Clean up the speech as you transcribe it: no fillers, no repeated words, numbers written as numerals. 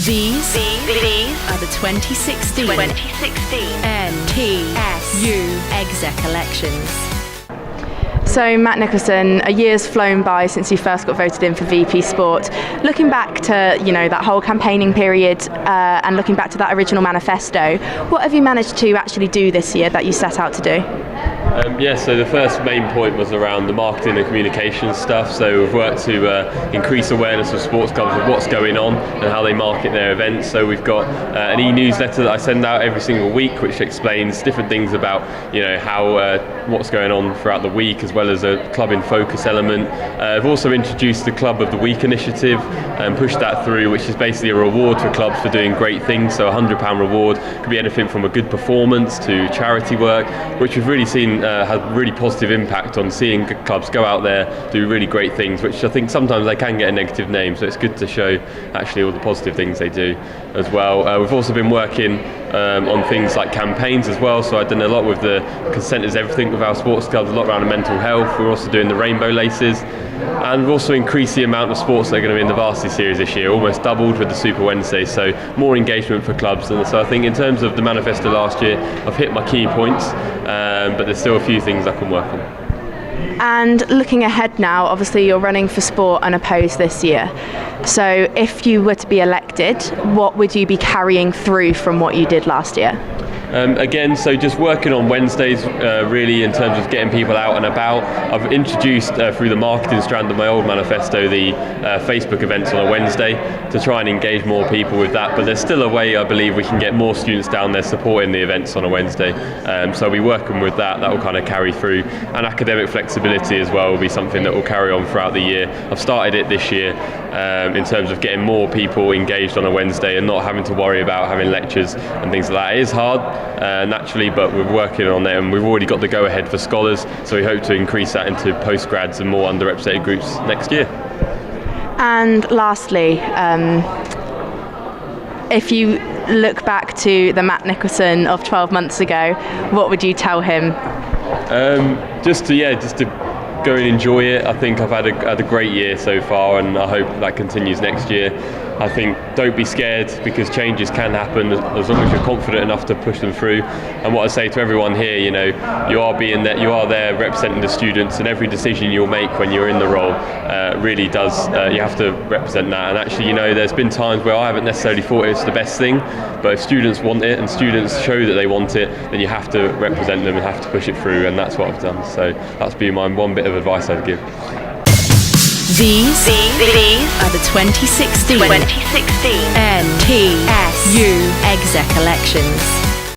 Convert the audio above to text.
These are the 2016 NTSU Exec elections. So Matt Nicholson, a year's flown by since you first got voted in for VP Sport. Looking back to that whole campaigning period and looking back to that original manifesto, what have you managed to actually do this year that you set out to do? So the first main point was around the marketing and communications stuff. So we've worked to increase awareness of sports clubs of what's going on and how they market their events. So we've got an e-newsletter that I send out every single week, which explains different things about how what's going on throughout the week, as well as a club in focus element. I've also introduced the Club of the Week initiative and pushed that through, which is basically a reward for clubs for doing great things. So a £100 reward could be anything from a good performance to charity work, which we've really seen has really positive impact on seeing clubs go out there, do really great things, which I think sometimes they can get a negative name, so it's good to show actually all the positive things they do as well. We've also been working on things like campaigns as well, so I've done a lot with the Consent is Everything with our sports clubs, a lot around mental health. We're also doing the Rainbow Laces, and we've also increased the amount of sports that are going to be in the Varsity Series this year, almost doubled with the Super Wednesday, so more engagement for clubs. And so I think in terms of the manifesto last year, I've hit my key points, but there's still a few things I can work on. And looking ahead now, obviously you're running for Sport unopposed this year. So if you were to be elected, what would you be carrying through from what you did last year? So just working on Wednesdays really in terms of getting people out and about. I've introduced through the marketing strand of my old manifesto the Facebook events on a Wednesday to try and engage more people with that, but there's still a way I believe we can get more students down there supporting the events on a Wednesday, so we're working with that will kind of carry through, and academic flexibility as well will be something that will carry on throughout the year. I've started it this year in terms of getting more people engaged on a Wednesday and not having to worry about having lectures and things like that. It is hard naturally, but we're working on it, and we've already got the go-ahead for scholars, so we hope to increase that into postgrads and more underrepresented groups next year. And lastly, if you look back to the Matt Nicholson of 12 months ago, what would you tell him? Just to go and enjoy it. I think I've had a great year so far, and I hope that continues next year. I think don't be scared, because changes can happen as long as you're confident enough to push them through. And what I say to everyone here, you are there representing the students, and every decision you'll make when you're in the role really does, you have to represent that. And actually, there's been times where I haven't necessarily thought it's the best thing, but if students want it and students show that they want it, then you have to represent them and have to push it through, and that's what I've done. So that's been my one bit of advice I'd give. These are the 2016 NTSU Exec elections.